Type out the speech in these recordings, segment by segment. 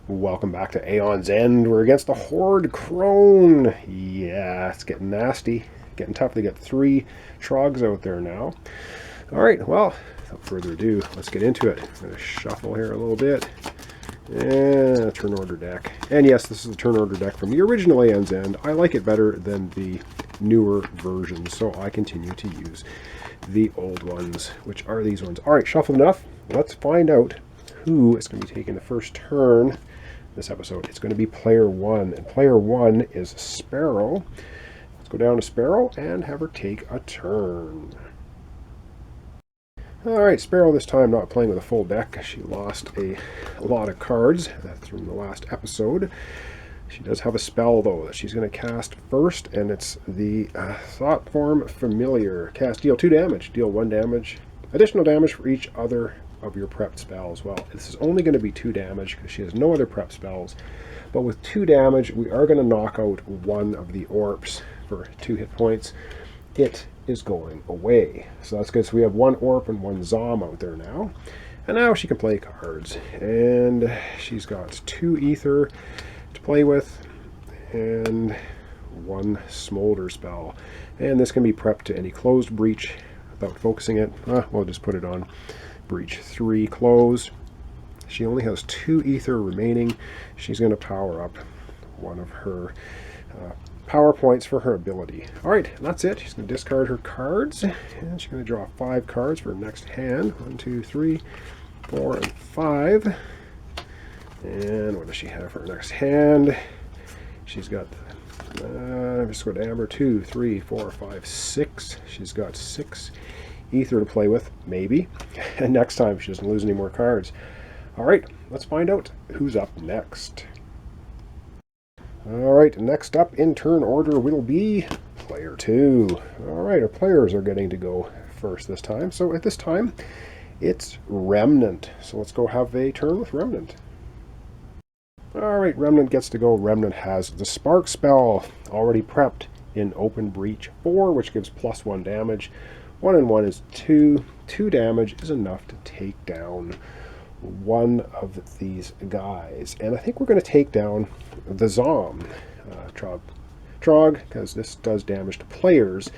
Welcome back to Aeons End. We're against the Horde Crone. Yeah, it's getting nasty. Getting tough to get 3 trogs out there now. Alright, well, without further ado, let's get into it. I'm going to shuffle here a little bit. And a turn order deck. And yes, this is the turn order deck from the original Aeons End. I like it better than the newer versions, so I continue to use the old ones, which are these ones. Alright, shuffled enough. Let's find out who is going to be taking the first turn this episode. It's going to be player 1, and player 1 is Sparrow. Let's go down to Sparrow and have her take a turn. Alright, Sparrow this time not playing with a full deck. She lost a lot of cards. That's from the last episode. She does have a spell, though, that she's going to cast first, and it's the Thought Form Familiar. Cast, deal 2 damage. Deal 1 damage. Additional damage for each other of your prepped spells. Well, this is only going to be 2 damage because she has no other prep spells. But with 2 damage, we are going to knock out one of the Orps for 2 hit points. It is going away. So that's good. So we have 1 Orp and 1 Zom out there now. And now she can play cards. And she's got 2 Ether to play with and 1 Smolder spell. And this can be prepped to any closed breach without focusing it. We'll just put it on breach 3 close. She only has 2 Ether remaining. She's going to power up one of her power points for her ability. Alright, that's it. She's going to discard her cards, and she's going to draw 5 cards for her next hand. 1, 2, 3, 4, and 5. And what does she have for her next hand? She's got, just go to Amber, 2, 3, 4, 5, 6. She's got 6 Ether to play with, maybe. And next time she doesn't lose any more cards. Alright, let's find out who's up next. Alright, next up in turn order will be player 2. Alright, our players are getting to go first this time. So at this time, it's Remnant. So let's go have a turn with Remnant. Alright, Remnant gets to go. Remnant has the Spark spell already prepped in Open Breach 4, which gives +1 damage. 1 and 1 is 2. 2 damage is enough to take down one of these guys. And I think we're going to take down the Zom Trog, because this does damage to players.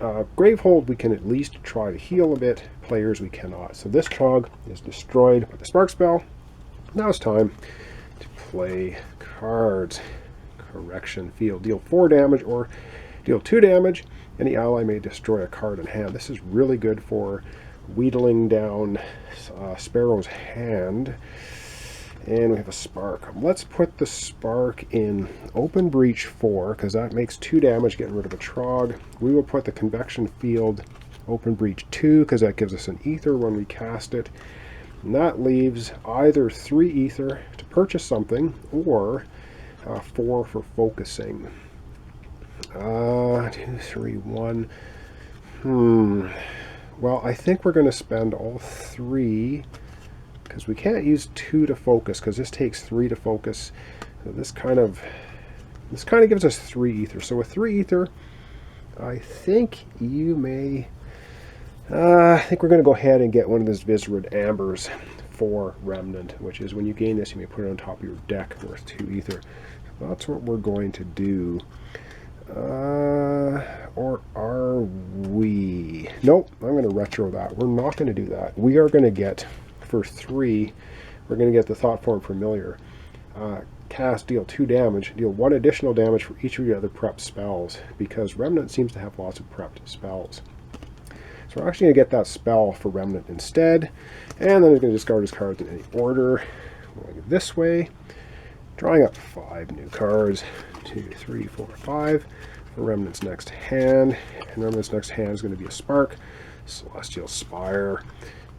Gravehold we can at least try to heal a bit. Players we cannot. So this Trog is destroyed with the Spark spell. Now it's time to play cards. Correction field. Deal 4 damage or deal 2 damage. Any ally may destroy a card in hand. This is really good for wheedling down Sparrow's hand. And we have a Spark. Let's put the Spark in Open Breach 4, because that makes 2 damage getting rid of a Trog. We will put the Convection Field Open Breach 2, because that gives us an Ether when we cast it. And that leaves either 3 Ether to purchase something, or 4 for focusing. 2, 3, 1. Well, I think we're going to spend all 3, because we can't use 2 to focus, because this takes 3 to focus. So this kind of gives us 3 Ether. So with 3 Ether, I think you may. I think we're going to go ahead and get one of those Visrid Ambers for Remnant, which is when you gain this, you may put it on top of your deck worth 2 Ether. So that's what we're going to do. Or are we? Nope, I'm going to retro that. We're not going to do that. We are going to get, for 3, we're going to get the Thought Form Familiar. Cast, deal 2 damage. Deal 1 additional damage for each of your other prepped spells, because Remnant seems to have lots of prepped spells. So we're actually going to get that spell for Remnant instead. And then he's going to discard his cards in any order. Going this way. Drawing up 5 new cards. 2, 3, 4, 5 for Remnant's next hand. And Remnant's next hand is going to be a Spark, Celestial Spire,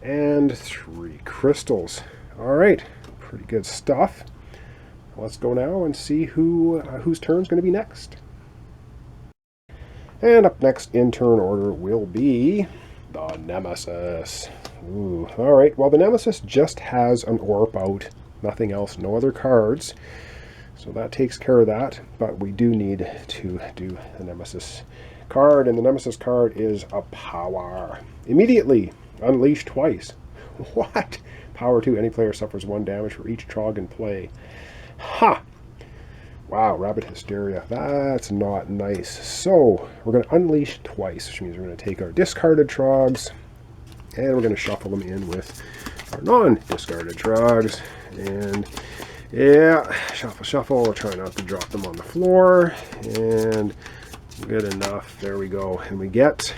and 3 crystals. Alright, pretty good stuff. Let's go now and see whose turn is going to be next. And up next in turn order will be the Nemesis. Alright, well, the Nemesis just has an Orp out. Nothing else, no other cards. So that takes care of that, but we do need to do the Nemesis card, and the Nemesis card is a power. Immediately, unleash twice. What? Power 2, any player suffers 1 damage for each Trog in play. Ha! Wow, Rabbit Hysteria. That's not nice. So, we're going to unleash twice, which means we're going to take our discarded Trogs, and we're going to shuffle them in with our non-discarded Trogs. And, yeah, shuffle, shuffle. We'll try not to drop them on the floor. And good enough. There we go. And we get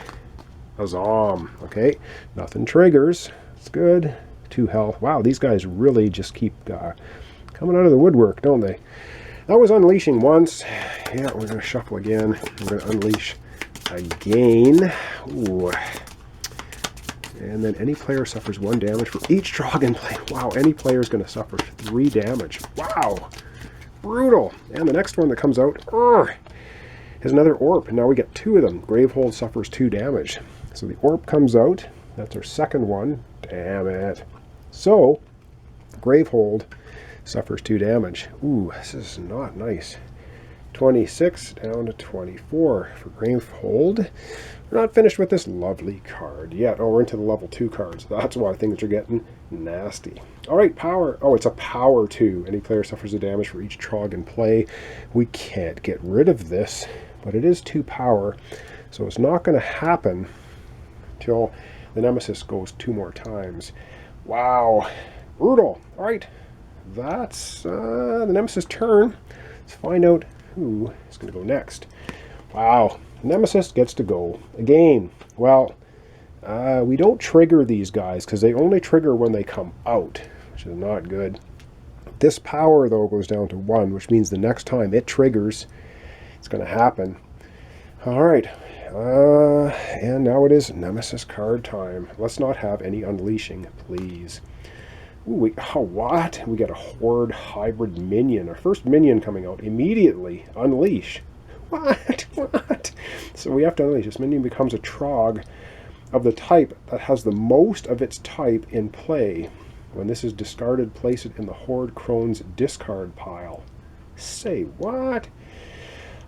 a Zom. Okay, nothing triggers. It's good. 2 health. Wow, these guys really just keep coming out of the woodwork, don't they? That was unleashing once. Yeah, we're going to shuffle again. We're going to unleash again. Ooh. And then any player suffers 1 damage for each Trog in play. Wow, any player is going to suffer 3 damage. Wow, brutal. And the next one that comes out is another Orp. And now we get 2 of them. Gravehold suffers 2 damage. So the Orp comes out. That's our second one. Damn it. So, Gravehold suffers 2 damage. Ooh, this is not nice. 26 down to 24 for Gravehold. We're not finished with this lovely card yet. Oh, we're into the level 2 cards. That's why things are getting nasty. Alright, power. Oh, it's a power 2. Any player suffers a damage for each Trog in play. We can't get rid of this, but it is 2 power, so it's not going to happen until the Nemesis goes 2 more times. Wow, brutal. Alright, that's the Nemesis turn. Let's find out who is going to go next. Wow, Nemesis gets to go again. Well, we don't trigger these guys because they only trigger when they come out, which is not good. This power, though, goes down to 1, which means the next time it triggers, it's going to happen. Alright, and now it is Nemesis card time. Let's not have any unleashing, please. Ooh, what? We got a Horde hybrid minion. Our first minion coming out. Immediately unleash. What? What? So we have to unleash. This minion becomes a Trog of the type that has the most of its type in play. When this is discarded, place it in the Horde Crone's discard pile. Say what?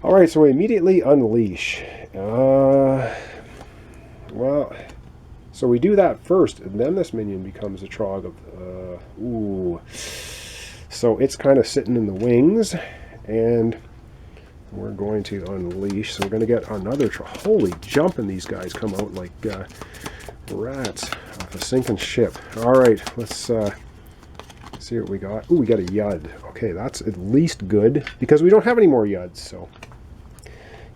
Alright, so we immediately unleash. Well, so we do that first, and then this minion becomes a Trog of... ooh. So it's kind of sitting in the wings, and we're going to unleash. So we're going to get another Trog. Holy jumping, these guys come out like rats off a sinking ship. Alright, let's see what we got. Ooh, we got a Yud. Okay, that's at least good, because we don't have any more Yuds, so...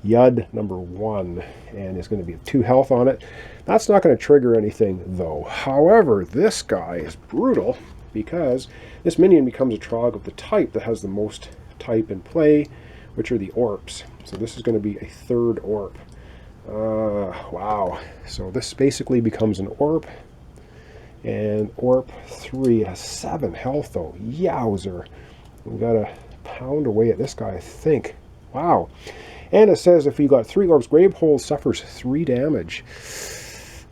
Yud number 1, and it's going to be 2 health on it. That's not going to trigger anything, though. However, this guy is brutal because this minion becomes a Trog of the type that has the most type in play, which are the Orps. So this is going to be a 3rd Orp. Wow. So this basically becomes an Orp, and Orp 3 has 7 health, though. Yowzer. We got to pound away at this guy, I think. Wow. And it says if you got 3 Orbs, Gravehold suffers 3 damage.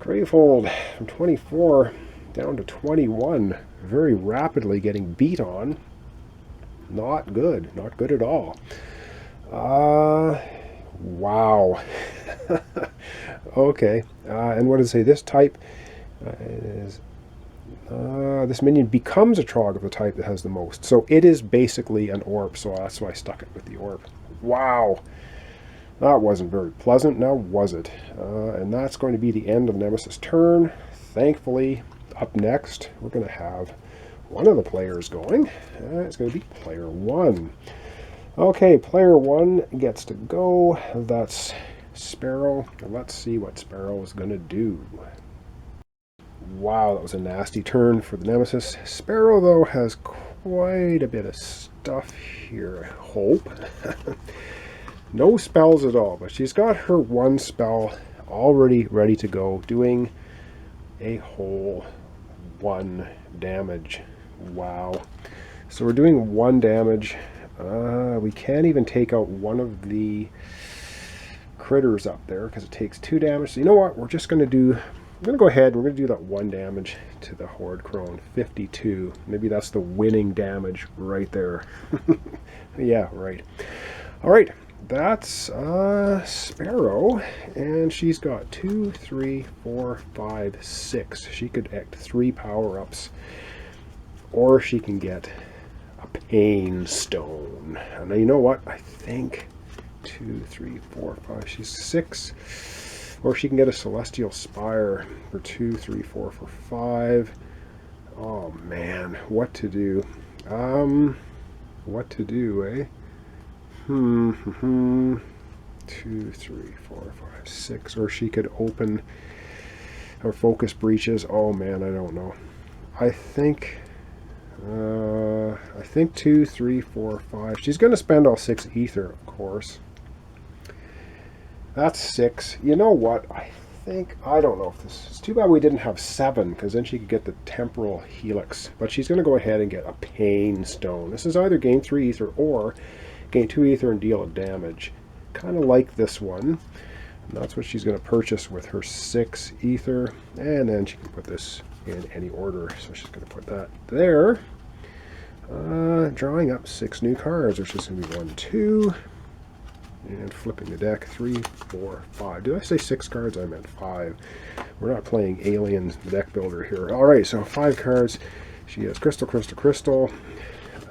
Gravehold from 24 down to 21. Very rapidly getting beat on. Not good. Not good at all. Wow. Okay. And what does it say? This type is... this minion becomes a Trog of the type that has the most. So it is basically an Orp, so that's why I stuck it with the Orp. Wow. That wasn't very pleasant, now was it? And that's going to be the end of Nemesis' turn. Thankfully, up next, we're going to have one of the players going. It's going to be player 1. Okay, player 1 gets to go. That's Sparrow. Let's see what Sparrow is going to do. Wow, that was a nasty turn for the Nemesis. Sparrow, though, has quite a bit of stuff here, I hope. No spells at all, but she's got her 1 spell already ready to go, doing a whole 1 damage. Wow. So we're doing 1 damage. We can't even take out one of the critters up there because it takes 2 damage. So you know what? We're just going to do... I'm going to go ahead and we're going to do that 1 damage to the Horde Crone. 52. Maybe that's the winning damage right there. Yeah, right. Alright. That's Sparrow, and she's got 2, 3, 4, 5, 6. She could act 3 power-ups. or she can get a Pain Stone. And now you know what? I think 2, 3, 4, 5, she's 6. Or she can get a Celestial Spire for 2, 3, 4, for 5. Oh man, what to do? What to do, eh? 2, 3, 4, 5, 6. Or she could open her Focus Breaches. Oh man, I don't know. I think 2, 3, 4, 5. She's going to spend all 6 ether, of course. That's 6. You know what? I don't know if this... It's too bad we didn't have 7, because then she could get the Temporal Helix. But she's going to go ahead and get a Pain Stone. This is either gain 3 ether or gain 2 ether and deal a damage. Kind of like this one. And that's what she's going to purchase with her 6 ether. And then she can put this in any order. So she's going to put that there. Drawing up 6 new cards, which is going to be 1, 2... And flipping the deck, 3, 4, 5. Did I say 6 cards? I meant 5. We're not playing Aliens deck builder here. Alright, so 5 cards. She has Crystal, Crystal, Crystal.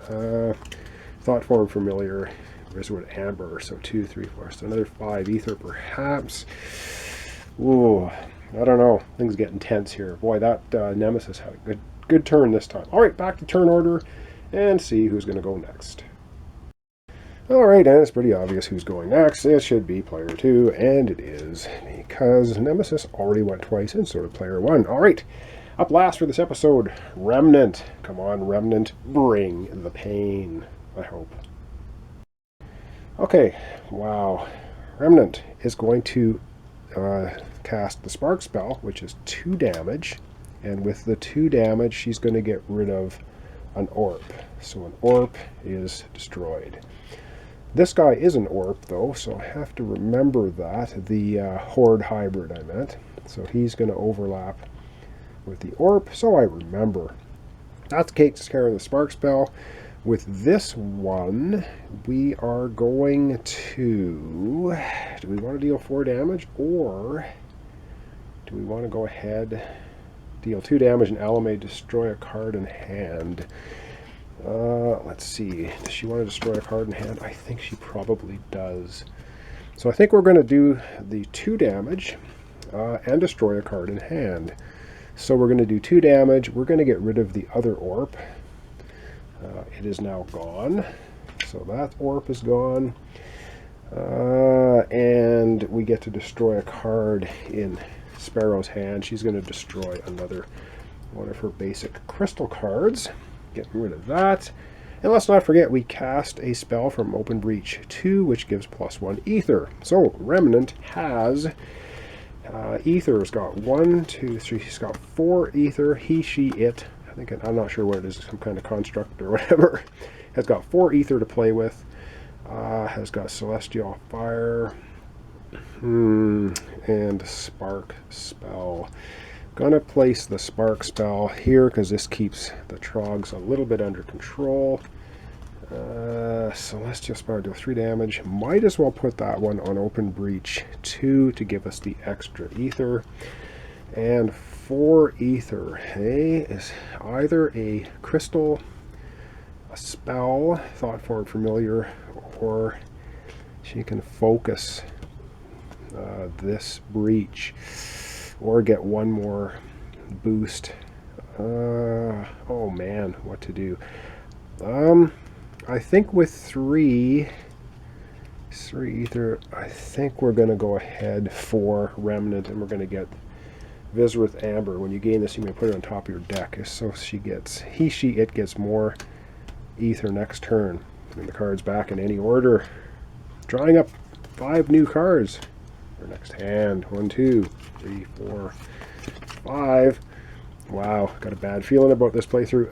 Thought Form Familiar. Reswood Amber. So 2, 3, 4. So another 5 ether perhaps. Ooh, I don't know. Things get intense here. Boy, that Nemesis had a good turn this time. Alright, back to turn order and see who's going to go next. Alright, and it's pretty obvious who's going next. It should be player 2, and it is, because Nemesis already went twice, and so did player 1. Alright, up last for this episode, Remnant. Come on, Remnant, bring the pain, I hope. Okay, wow. Remnant is going to cast the Spark spell, which is 2 damage, and with the 2 damage, she's going to get rid of an Orb. So an Orb is destroyed. This guy is an Orb, though, so I have to remember that. The Horde hybrid, I meant. So he's going to overlap with the Orb, so I remember. That takes care of the Spark spell. With this one, we are going to... Do we want to deal 4 damage, or do we want to go ahead, deal 2 damage, and Ella may destroy a card in hand? Let's see. Does she want to destroy a card in hand? I think she probably does. So I think we're going to do the 2 damage and destroy a card in hand. So we're going to do 2 damage. We're going to get rid of the other Orb. It is now gone. So that Orb is gone. And we get to destroy a card in Sparrow's hand. She's going to destroy another one of her basic crystal cards. Getting rid of that. And let's not forget, we cast a spell from Open Breach 2, which gives +1 ether. So Remnant has ether. It's got 1, 2, 3. She's got 4 ether. He, she, it. I'm not sure what it is. Some kind of construct or whatever. Has got 4 ether to play with. Has got Celestial Fire. And Spark spell. Gonna place the Spark spell here because this keeps the Trogs a little bit under control. Celestial Spire deal 3 damage. Might as well put that one on Open Breach 2 to give us the extra ether. And 4 ether, hey, is either a crystal, a spell, Thought Form Familiar, or she can focus this breach. Or get 1 more boost. Oh man, what to do? I think with 3 ether, I think we're going to go ahead for Remnant, and we're going to get Visworth Amber. When you gain this, you may put it on top of your deck. So she gets, he, she, it gets more ether next turn. Bring the cards back in any order. Drawing up 5 new cards. Next hand. 1, 2, 3, 4, 5. Wow, got a bad feeling about this playthrough.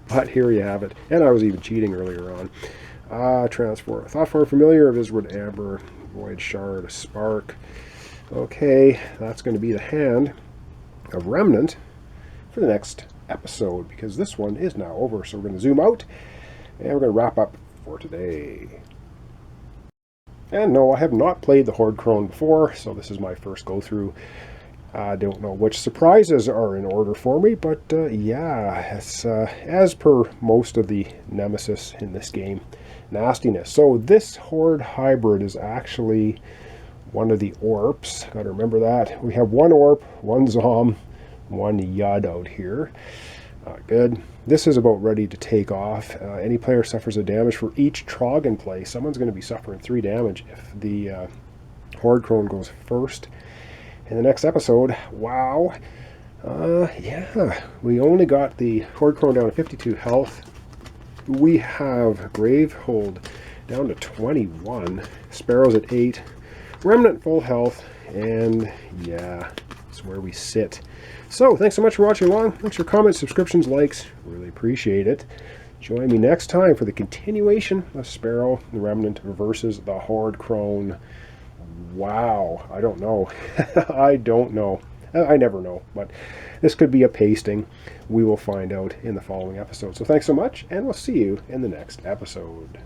But here you have it. And I was even cheating earlier on. Transfer. Thought Form Familiar, Visworth Amber, Void Shard, Spark. Okay, that's going to be the hand of Remnant for the next episode, because this one is now over. So we're going to zoom out, and we're going to wrap up for today. And no, I have not played the Horde Crone before, so this is my first go-through. I don't know which surprises are in order for me, but yeah, it's as per most of the Nemesis in this game, nastiness. So this Horde hybrid is actually one of the Orps. Got to remember that. We have one Orp, one Zom, one Yud out here. Good. This is about ready to take off. Any player suffers a damage for each Trog in play. Someone's going to be suffering 3 damage if the Horde Crone goes first. In the next episode, wow. Yeah, we only got the Horde Crone down to 52 health. We have Gravehold down to 21. Sparrow's at 8. Remnant full health. And yeah, that's where we sit. So, thanks so much for watching along. Thanks for comments, subscriptions, likes. Really appreciate it. Join me next time for the continuation of Sparrow, the Remnant versus the Horde Crone. Wow, I don't know. I don't know. I never know, but this could be a pasting. We will find out in the following episode. So thanks so much, and we'll see you in the next episode.